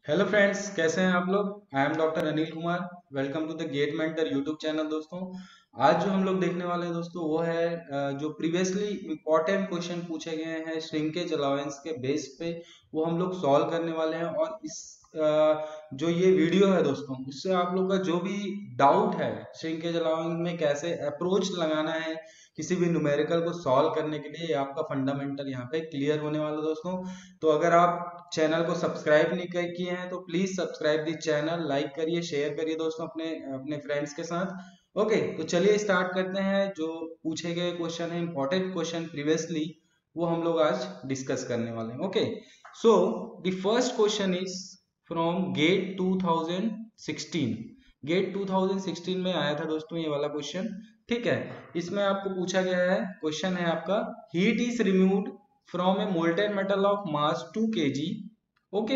Hello friends, कैसे हैं आप लोग। I am doctor Anil Kumar. Welcome to the GATE mentor YouTube channel. दोस्तों, आज जो हम लोग देखने वाले हैं दोस्तों वो है जो प्रीवियसली इंपॉर्टेंट क्वेश्चन पूछे गए हैं श्रिंकेज अलाउंस के बेस पे, वो हम लोग सॉल्व करने वाले हैं। और इस जो ये वीडियो है दोस्तों, इससे आप लोग का जो भी डाउट है श्रिंकेज अलाउंस में कैसे अप्रोच लगाना है किसी भी न्यूमेरिकल को सॉल्व करने के लिए, ये आपका फंडामेंटल यहाँ पे क्लियर होने वाला दोस्तों। तो अगर आप चैनल को सब्सक्राइब नहीं किए हैं तो please subscribe the channel, like करिए, शेयर करिए दोस्तों अपने अपने फ्रेंड्स के साथ। ओके, तो चलिए स्टार्ट करते हैं। जो पूछे गए क्वेश्चन है, इंपॉर्टेंट क्वेश्चन प्रीवियसली, वो हम लोग आज डिस्कस करने वाले हैं। Okay, so the first question is from GATE 2016। GATE 2016 में आया था दोस्तों ये वाला क्वेश्चन। ठीक है, इसमें आपको पूछा गया है, क्वेश्चन है आपका, heat is removed from a molten metal of mass 2 kg, okay,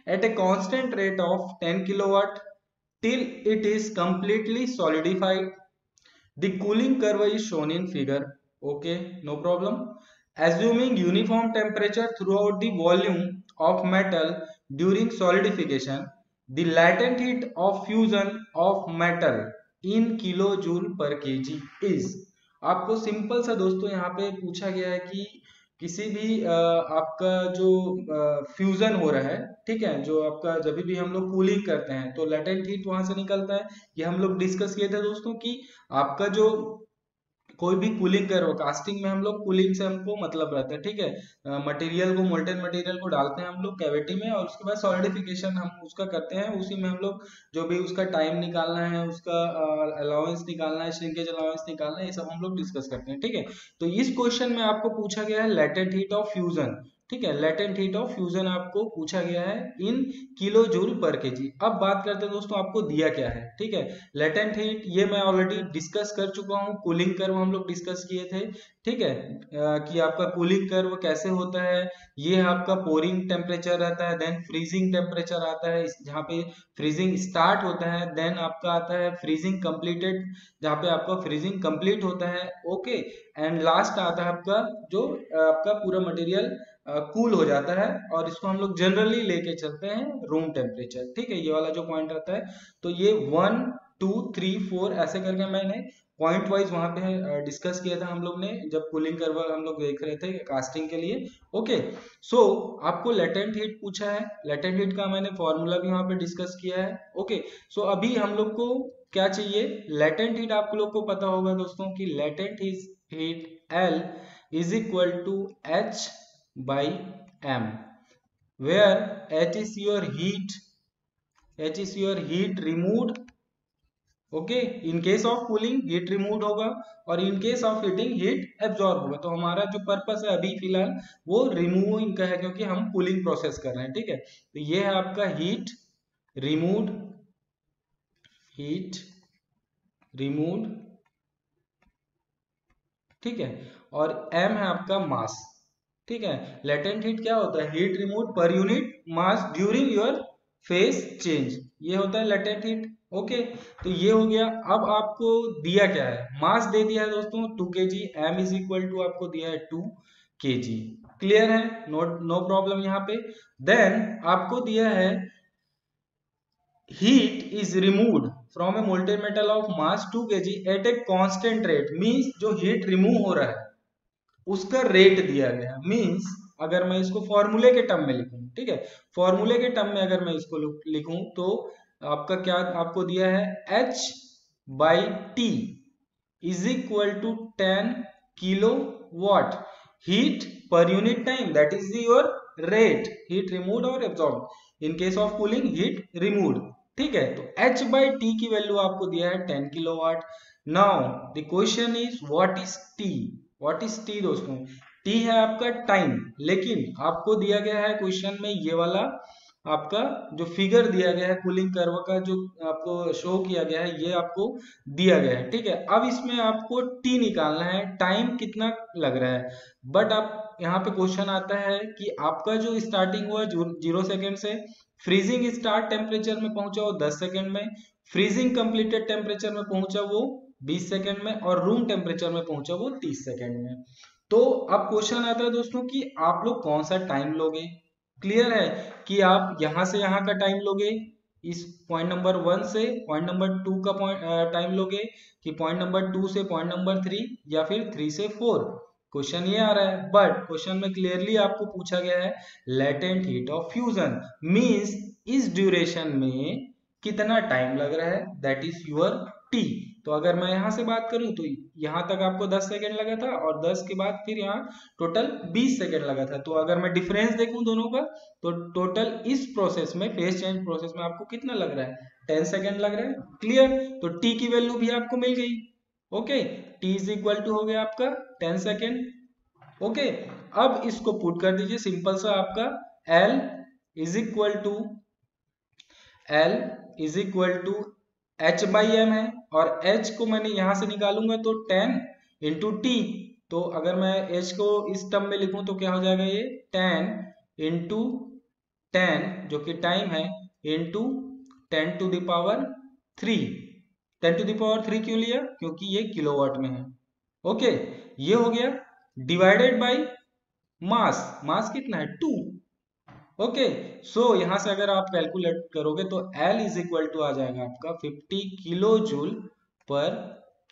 at a constant rate of 10 kilowatt till it is completely solidified. The cooling curve is shown in figure. Okay, no problem. Assuming uniform temperature throughout the volume of metal during solidification, the latent heat of fusion of metal in kilojoule per kg is। आपको simple सा दोस्तों यहाँ पे पूछा गया है कि किसी भी आपका जो फ्यूजन हो रहा है, ठीक है, जो आपका जब भी हम लोग कूलिंग करते हैं तो लेटेंट हीट वहां से निकलता है। ये हम लोग डिस्कस किए थे दोस्तों कि आपका जो कोई भी कूलिंग करो, कास्टिंग में हम लोग कूलिंग से हमको मतलब रहता है, ठीक है। मटेरियल को, मोल्टेन मटेरियल को डालते हैं हम लोग कैविटी में, और उसके बाद सॉलिडिफिकेशन हम उसका करते हैं। उसी में हम लोग जो भी उसका टाइम निकालना है, उसका अलाउंस निकालना है, श्रिंकेज अलाउंस निकालना है, ये सब हम लोग डिस्कस करते हैं। ठीक है, तो इस क्वेश्चन में आपको पूछा गया है लेटेंट हीट ऑफ फ्यूजन। ठीक है, लेटेंट हीट ऑफ फ्यूजन आपको पूछा गया है इन किलो जूल पर केजी। अब बात करते हैं दोस्तों, आपको दिया क्या है। ठीक है, लेटेंट हीट ये मैं ऑलरेडी डिस्कस कर चुका हूँ, कूलिंग कर्व हम लोग डिस्कस किए थे। ठीक है, कि आपका कूलिंग कर्व कैसे होता है। ये आपका पोरिंग टेम्परेचर रहता है, देन फ्रीजिंग टेम्परेचर आता है जहाँ पे फ्रीजिंग स्टार्ट होता है, देन आपका आता है फ्रीजिंग कंप्लीटेड जहाँ पे आपका फ्रीजिंग कंप्लीट होता है। ओके, एंड लास्ट आता है आपका जो आपका पूरा मटेरियल कूल हो जाता है, और इसको हम लोग जनरली लेके चलते हैं रूम टेम्परेचर। ठीक है, ये वाला जो पॉइंट रहता है, तो ये 1 2 3 4 ऐसे करके मैंने पॉइंट वाइज वहां पे डिस्कस किया था हम लोग ने, जब कूलिंग कर्व हम लोग देख रहे थे कास्टिंग के लिए। ओके, सो आपको लेटेंट हीट पूछा है, लेटेंट हीट का मैंने फॉर्मूला भी वहां पे डिस्कस किया है। ओके, सो अभी हम लोग को क्या चाहिए, लेटेंट हीट। आप लोग को पता होगा दोस्तों कि latent heat L is equal to H by M, where H is your heat removed। Okay, in case of cooling heat remove होगा, और in case of heating heat absorb होगा। तो हमारा जो पर्पस है अभी फिलहाल वो रिमूविंग का है, क्योंकि हम कूलिंग प्रोसेस कर रहे हैं। ठीक है, तो ये है आपका रिमूव्ड हीट रिमूव्ड। ठीक है, और M है आपका मास। ठीक है, लेटेंट हीट क्या होता है, heat remove per unit mass during your phase change, ये होता है लेटेंट हीट। ओके, तो ये हो गया। अब आपको दिया क्या है, मास दे दिया है दोस्तों 2 kg, M is equal to आपको दिया है 2 kg। क्लियर है, नो प्रॉब्लम यहाँ पे। देन आपको दिया है heat is removed from a molten metal of mass 2 kg at a constant rate, means जो हीट रिमूव हो रहा है उसका रेट दिया गया है। मीन्स अगर मैं इसको फॉर्मूले के टर्म में लिखूं, ठीक है, फॉर्मूले के टर्म में अगर मैं इसको लिखूं तो आपका क्या आपको दिया है, H by T is equal to 10 kilo watt heat per unit time, that is your rate, heat removed और absorb in case of cooling heat removed. ठीक है, तो H बाई टी की वैल्यू आपको दिया है 10 kilo watt. Now the question is what is T. What is T दोस्तों, T है आपका टाइम, लेकिन आपको दिया गया है क्वेश्चन में ये वाला आपका जो फिगर दिया गया है कूलिंग कर्व का, जो आपको शो किया गया है, ये आपको दिया गया है। ठीक है, अब इसमें आपको टी निकालना है, टाइम कितना लग रहा है। बट आप यहाँ पे क्वेश्चन आता है कि आपका जो स्टार्टिंग हुआ 0 सेकेंड से, फ्रीजिंग स्टार्ट टेम्परेचर में पहुंचा वो 10 सेकेंड में, फ्रीजिंग कंप्लीटेड टेम्परेचर में पहुंचा वो 20 सेकेंड में, और रूम टेम्परेचर में पहुंचा वो 30 सेकेंड में। तो अब क्वेश्चन आता है दोस्तों कि आप लोग कौन सा टाइम लोगे। क्लियर है कि आप यहां से यहां का टाइम लोगे, इस पॉइंट नंबर 1 से पॉइंट नंबर 2 का टाइम लोगे, कि पॉइंट नंबर 2 से पॉइंट नंबर 3, या फिर 3 से 4। क्वेश्चन ये आ रहा है, बट क्वेश्चन में क्लियरली आपको पूछा गया है latent heat of fusion, means इस ड्यूरेशन में कितना टाइम लग रहा है, दैट इज योर टी। तो अगर मैं यहां से बात करूं तो यहां तक आपको 10 सेकेंड लगा था, और 10 के बाद फिर यहाँ टोटल 20 सेकेंड लगा था। तो अगर मैं डिफरेंस देखूं दोनों का, तो टोटल इस प्रोसेस में, फेज चेंज प्रोसेस में आपको कितना लग रहा है, 10 सेकेंड लग रहा है। क्लियर, तो टी की वैल्यू भी आपको मिल गई। Okay, T is equal to हो गया आपका 10 सेकेंड। ओके, अब इसको पुट कर दीजिए सिंपल सा, आपका L is equal to H by M है, और H को मैंने यहां से निकालूंगा तो 10 इंटू टी। तो अगर मैं H को इस टर्म में लिखूं तो क्या हो जाएगा, ये 10 इंटू 10 जो कि टाइम है, into 10 to the power 3। 10 to the power 3 क्यों लिया, क्योंकि ये किलोवाट में है। ओके, ये हो गया, डिवाइडेड बाई मास, मास कितना है 2। ओके, सो यहां से अगर आप कैलकुलेट करोगे तो L इज इक्वल टू आ जाएगा आपका 50 किलो जूल पर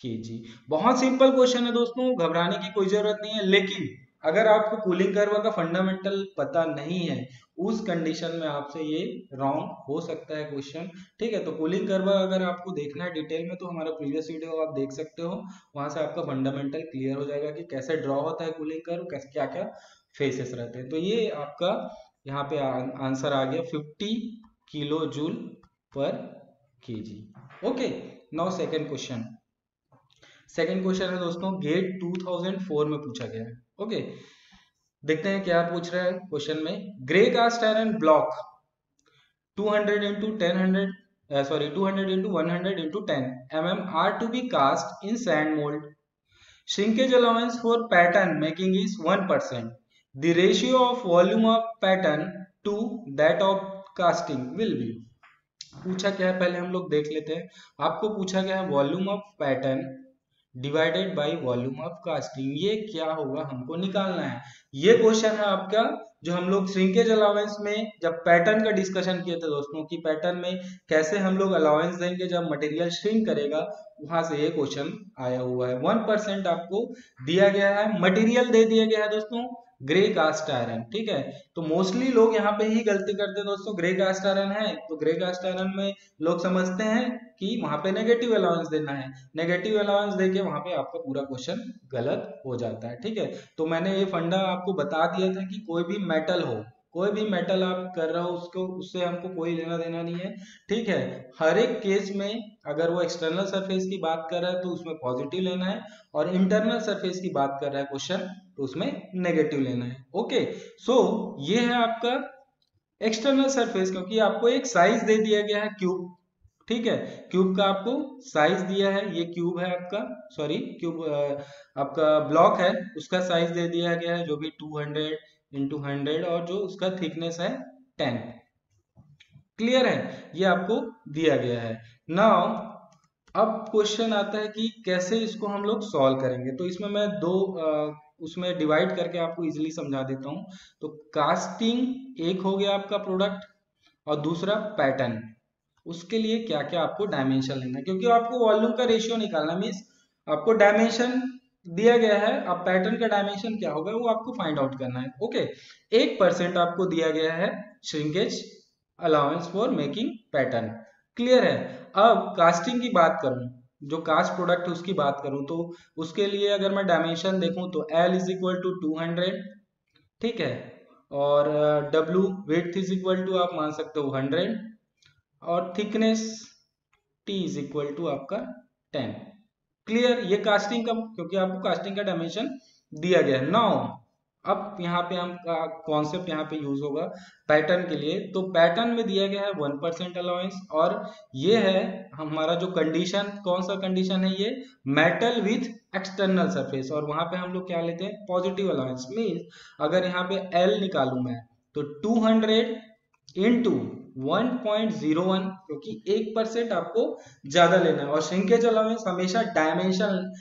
केजी। बहुत सिंपल क्वेश्चन है दोस्तों, घबराने की कोई जरूरत नहीं है। लेकिन अगर आपको कूलिंग कर्व का फंडामेंटल पता नहीं है, उस कंडीशन में आपसे ये रॉन्ग हो सकता है क्वेश्चन। ठीक है, तो कूलिंग कर्व अगर आपको देखना है डिटेल में तो हमारा प्रीवियस वीडियो आप देख सकते हो, वहां से आपका फंडामेंटल क्लियर हो जाएगा कि कैसे ड्रॉ होता है कूलिंग कर्व, कैसे क्या क्या फेसेस रहते हैं। तो ये आपका यहाँ पे आंसर आ गया 50 किलो जूल पर KG. Okay, now second question. Second question है दोस्तों, गेट 2004 में पूछा गया है। ओके, देखते हैं क्या पूछ रहा है क्वेश्चन में। Grey cast iron block 200 into 200 into 100 into 10 mm are to be cast in sand mold. Shrinkage allowance for pattern making is 1%. The ratio of volume of pattern to that of casting will be. पूछा क्या है पहले हम लोग देख लेते हैं। आपको पूछा गया है volume of pattern divided by volume of casting, ये क्या होगा हमको निकालना है। ये क्वेश्चन है आपका जो हम लोग श्रिंकेज अलाउंस में जब पैटर्न का डिस्कशन किए थे दोस्तों, कि पैटर्न में कैसे हम लोग अलाउंस देंगे जब मटेरियल श्रिंक करेगा, वहां से ये क्वेश्चन आया हुआ है। 1% आपको दिया गया है, मटेरियल दे दिया गया है दोस्तों ग्रे कास्ट आयरन। ठीक है, तो मोस्टली लोग यहाँ पे ही गलती करते हैं दोस्तों, ग्रे कास्ट आयरन है तो ग्रे कास्ट आयरन में लोग समझते हैं कि वहां पे नेगेटिव अलाउंस देना है, नेगेटिव अलाउंस देके वहां पे आपका पूरा क्वेश्चन गलत हो जाता है। ठीक है, तो मैंने ये फंडा आपको बता दिया था कि कोई भी मेटल हो, कोई भी मेटल आप कर रहे हो उसको, उससे हमको कोई लेना देना नहीं है। ठीक है, हर एक केस में अगर वो एक्सटर्नल सरफेस की बात कर रहा है तो उसमें पॉजिटिव लेना है, और इंटरनल सरफेस की बात कर रहा है क्वेश्चन तो उसमें नेगेटिव लेना है। ओके, सो ये है आपका एक्सटर्नल सरफेस, क्योंकि आपको एक साइज दे दिया गया है क्यूब। ठीक है, क्यूब का आपको साइज दिया है, ये क्यूब है आपका, सॉरी क्यूब आपका ब्लॉक है, उसका साइज दे दिया गया है जो भी 200 into 100, और जो उसका थिकनेस है 10। क्लियर है, ये आपको दिया गया है। नाउ अब क्वेश्चन आता है कि कैसे इसको हम लोग सॉल्व करेंगे। तो इसमें मैं दो उसमें डिवाइड करके आपको इजीली समझा देता हूं। तो कास्टिंग एक हो गया आपका प्रोडक्ट, और दूसरा पैटर्न। उसके लिए क्या क्या आपको डायमेंशन लेना है, क्योंकि आपको वॉल्यूम का रेशियो निकालना, मीन्स आपको डायमेंशन दिया गया है, अब पैटर्न का डायमेंशन क्या होगा वो आपको फाइंड आउट करना है। ओके, 1% आपको दिया गया है shrinkage allowance for making pattern. Clear है, अब कास्टिंग की बात करूं, जो कास्ट प्रोडक्ट उसकी बात करूं, तो उसके लिए अगर मैं डायमेंशन देखूं तो L इज इक्वल टू 200। ठीक है, और W width is equal to आप मान सकते हो 100, और thickness T is equal to आपका 10। क्लियर, ये कास्टिंग का, क्योंकि आपको कास्टिंग का डायमेंशन दिया गया है। नाउ अब यहाँ पे हम कॉन्सेप्ट यहाँ पे यूज होगा पैटर्न के लिए। तो पैटर्न में दिया गया है 1% अलाउंस, और ये है हमारा जो कंडीशन, कौन सा कंडीशन है ये, मेटल विथ एक्सटर्नल सरफेस, और वहां पे हम लोग क्या लेते हैं, पॉजिटिव अलाउंस। मीन्स अगर यहाँ पे L निकालू मैं तो 200 इंटू 1.01, क्योंकि 1% आपको ज्यादा लेना है, और श्रिंकेज अलाउंस हमेशा डायमेंशन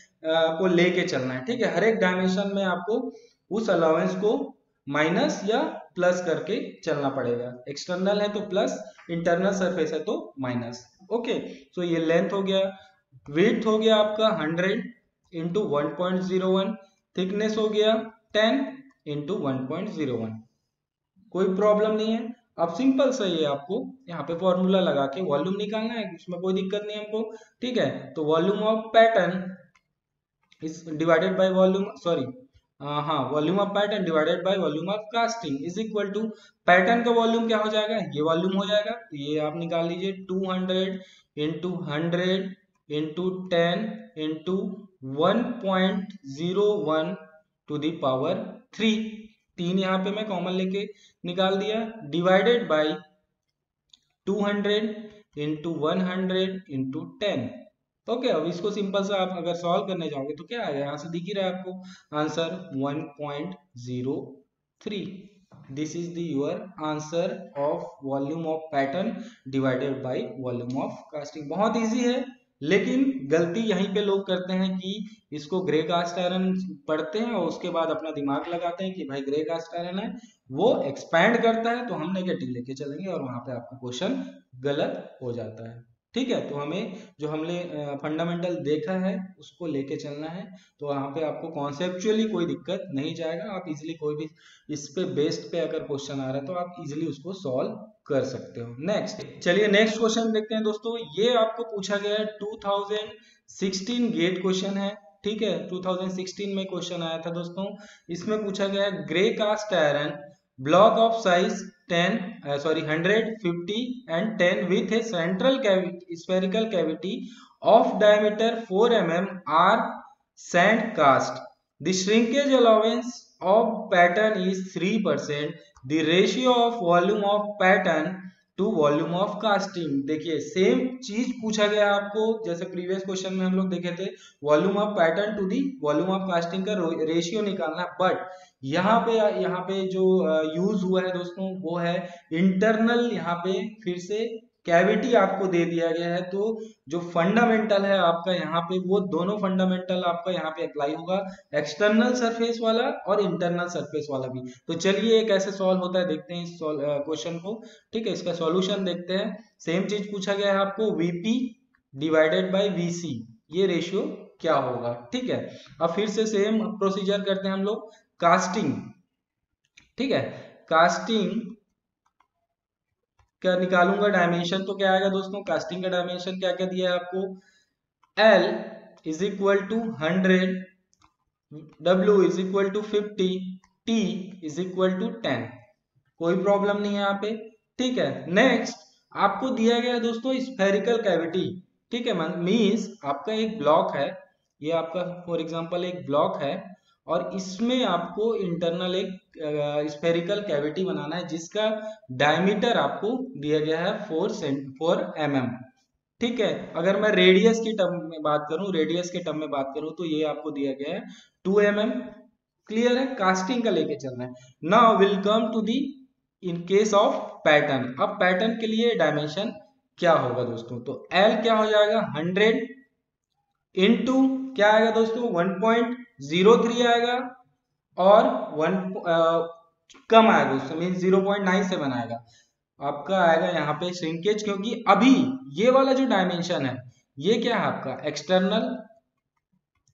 को लेके चलना है। ठीक है, हर एक डायमेंशन में आपको उस अलाउंस को माइनस या प्लस करके चलना पड़ेगा। एक्सटर्नल है तो प्लस, इंटरनल सरफेस है तो माइनस। ओके, सो ये लेंथ हो गया। विड्थ हो गया आपका 100 इंटू 1.01, थिकनेस हो गया 10 इंटू 1.01। कोई प्रॉब्लम नहीं है। अब सिंपल सा ये आपको यहाँ पे फॉर्मूला लगा के वॉल्यूम निकालना है, इसमें कोई दिक्कत नहीं है हमको। ठीक है, तो volume of pattern is divided by volume, sorry हाँ, volume of pattern divided by volume of casting is equal to, pattern का वॉल्यूम क्या हो जाएगा, ये वॉल्यूम हो जाएगा, तो ये आप निकाल लीजिए 200 into 100 into 10 into 1.01 to the power 3। तीन यहाँ पे मैं कॉमन लेके निकाल दिया, divided by 200 into 100 into 10। Okay, अब इसको सिंपल सा आप अगर सॉल्व करने जाओगे तो क्या आएगा, यहाँ से दिख ही रहा है आपको answer 1.03। This is the your answer of volume of pattern divided by volume of casting. बहुत इजी है, लेकिन गलती यहीं पे लोग करते हैं कि इसको ग्रे कास्ट आयरन पढ़ते हैं और उसके बाद अपना दिमाग लगाते हैं कि भाई ग्रे कास्ट आयरन है, वो एक्सपैंड करता है तो हम नेगेटिव लेके चलेंगे और वहां पे आपका क्वेश्चन गलत हो जाता है। ठीक है, तो हमें जो हमने फंडामेंटल देखा है उसको लेके चलना है, तो वहां पे आपको कॉन्सेप्चुअली कोई दिक्कत नहीं जाएगा। आप इजीली कोई भी इस पे बेस्ड पे अगर क्वेश्चन आ रहा है तो आप इजीली उसको सॉल्व कर सकते हो। नेक्स्ट, चलिए नेक्स्ट क्वेश्चन देखते हैं दोस्तों। ये आपको पूछा गया है 2016 गेट क्वेश्चन है। ठीक है, 2016 में क्वेश्चन आया था दोस्तों। इसमें पूछा गया है grey cast iron block of size 100, 50 and 10 with a central spherical cavity of diameter 4 mm are sand cast. The shrinkage allowance of pattern is 3%. The ratio of volume of pattern to volume of casting. देखिए same चीज पूछा गया आपको जैसे previous question में हम लोग देखे थे, volume of pattern to the volume of casting का रेशियो निकालना है। बट यहाँ पे जो यूज हुआ है दोस्तों वो है इंटरनल, यहाँ पे फिर से कैविटी आपको दे दिया गया है, तो जो फंडामेंटल है आपका यहाँ पे वो दोनों फंडामेंटल आपका यहाँ पे अप्लाई होगा, एक्सटर्नल सरफेस वाला और इंटरनल सरफेस वाला भी। तो चलिए ये कैसे सॉल्व होता है देखते हैं इस क्वेश्चन को। ठीक है, इसका सॉल्यूशन देखते हैं। सेम चीज पूछा गया है आपको, वीपी डिवाइडेड बाय वीसी, ये रेशियो क्या होगा। ठीक है, अब फिर से सेम प्रोसीजर करते हैं हम लोग। कास्टिंग, ठीक है, कास्टिंग क्या निकालूंगा डायमेंशन, तो क्या आएगा दोस्तों, कास्टिंग का डायमेंशन क्या क्या दिया है आपको, L is equal to 100, W is equal to 50, T is equal to 10। कोई प्रॉब्लम नहीं है यहाँ पे। ठीक है, नेक्स्ट आपको दिया गया है दोस्तों स्फेरिकल कैविटी। ठीक है, मीन्स आपका एक ब्लॉक है, ये आपका फॉर एग्जांपल एक ब्लॉक है और इसमें आपको इंटरनल एक स्फेरिकल कैविटी बनाना है जिसका डायमीटर आपको दिया गया है 4 mm। ठीक है, अगर मैं रेडियस की टर्म में बात करूं, तो ये आपको दिया गया है 2 mm। क्लियर है, कास्टिंग का लेके चलना है। Now will come to the in case of pattern. अब पैटर्न के लिए डायमेंशन क्या होगा दोस्तों, तो L क्या हो जाएगा 100 इंटू क्या आएगा दोस्तों 1.03 आएगा और 1 कम आएगा दोस्तों, मीन 0.97 आएगा आपका आएगा यहाँ पे श्रिंकेज, क्योंकि अभी ये वाला जो डायमेंशन है ये क्या है आपका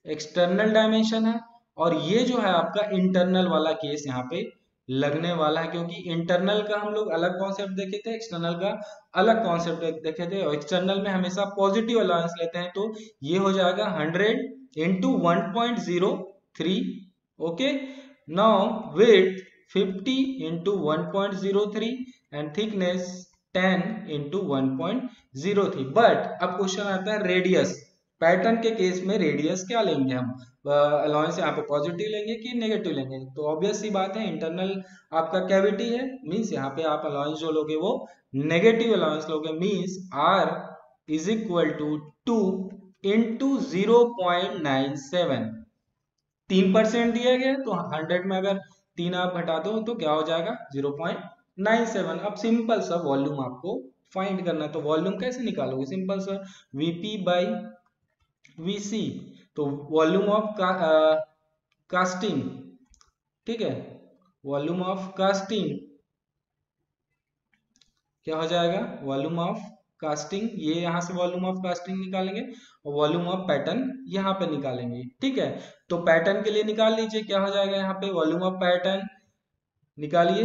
एक्सटर्नल डायमेंशन है और ये जो है आपका इंटरनल वाला केस यहाँ पे लगने वाला है, क्योंकि इंटरनल का हम लोग अलग कॉन्सेप्ट देखे थे, एक्सटर्नल का अलग कॉन्सेप्ट देखे थे, और एक्सटर्नल में हमेशा पॉजिटिव अलाउंस लेते हैं, तो ये हो जाएगा 100 into 1.03। Okay, now width 50 into 1.03 and thickness 10 into 1.03। But अब क्वेश्चन आता है रेडियस। पैटर्न के केस में रेडियस क्या लेंगे हम, अलाउंस यहाँ पे पॉजिटिव लेंगे कि नेगेटिव लेंगे, तो ऑब्वियस सी बात है इंटरनल आपका कैविटी है, मींस यहाँ पे आप अलाउंस जो लोगे वो नेगेटिव अलाउंस लोगे, मींस R is equal to 2 into 0.97। 3% दिया गया तो 100 में अगर 3 आप घटा दो तो क्या हो जाएगा 0.97। अब सिंपल सा वॉल्यूम आपको फाइंड करना है, तो वॉल्यूम कैसे निकालोगे, सिंपल सा Vp बाई Vc, तो वॉल्यूम ऑफ कास्टिंग, ठीक है, वॉल्यूम ऑफ कास्टिंग क्या हो जाएगा, वॉल्यूम ऑफ कास्टिंग, ये यहाँ से वॉल्यूम ऑफ कास्टिंग निकालेंगे और वॉल्यूम ऑफ पैटर्न यहाँ पे निकालेंगे। ठीक है, तो पैटर्न के लिए निकाल लीजिए, क्या हो जाएगा यहाँ पे, वॉल्यूम ऑफ पैटर्न निकालिए,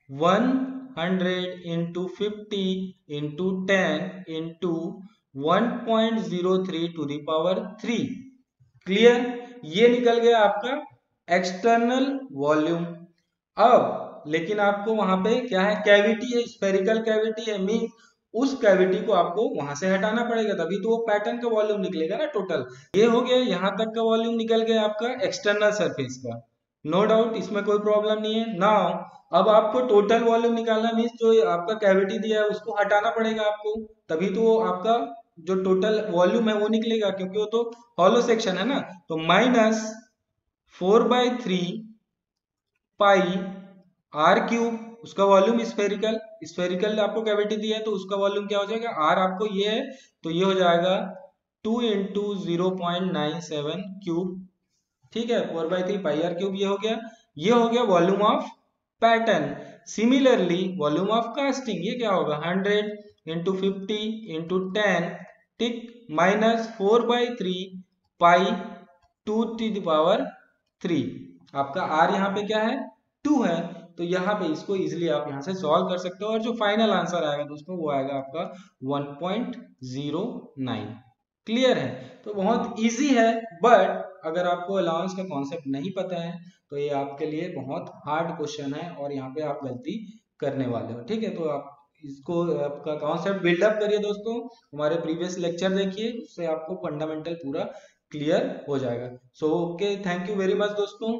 100 into 50 into 10 into 1.03 to the power 3। Clear, ये निकल गया आपका एक्सटर्नल वॉल्यूम। अब लेकिन आपको वहां पे क्या है, कैविटी है, स्फेरिकल कैविटी है, मीन उस कैविटी को आपको वहां से हटाना पड़ेगा, तभी तो वो पैटर्न का वॉल्यूम निकलेगा ना टोटल। ये हो गया, यहां तक का वॉल्यूम निकल गया आपका एक्सटर्नल सरफेस का, नो डाउट, इसमें कोई प्रॉब्लम नहीं है। नाउ अब आपको टोटल वॉल्यूम निकालना, मीन्स जो आपका कैविटी दिया है उसको हटाना पड़ेगा आपको, तभी तो आपका जो टोटल वॉल्यूम है वो निकलेगा, क्योंकि वो तो हॉलो सेक्शन है ना। तो माइनस 4/3 पाई आर क्यूब, उसका वॉल्यूम स्फेरिकल, स्फेरिकल आपको कैविटी दिया है तो उसका वॉल्यूम क्या हो जाएगा, आर आपको ये है तो ये हो जाएगा 2 इंटू 0.97 क्यूब। ठीक है, 4/3 पाई आर क्यूब, ये हो गया volume of pattern. Similarly volume of casting, ये क्या होगा, 100 इंटू 50 इंटू 10, ठीक, minus 4/3 pi 2 to the power 3। आपका आर यहाँ पे क्या है, 2 है, तो यहाँ पे इसको इजिली आप यहाँ से सॉल्व कर सकते हो और जो फाइनल आंसर आएगा दोस्तों वो आएगा आपका 1.09। क्लियर है, तो बहुत इजी है, बट अगर आपको अलाउंस का कॉन्सेप्ट नहीं पता है तो ये आपके लिए बहुत हार्ड क्वेश्चन है और यहाँ पे आप गलती करने वाले हो। ठीक है, तो आप इसको आपका कॉन्सेप्ट बिल्डअप करिए दोस्तों, हमारे प्रीवियस लेक्चर देखिए, उससे आपको फंडामेंटल पूरा क्लियर हो जाएगा। So okay, thank you very much दोस्तों।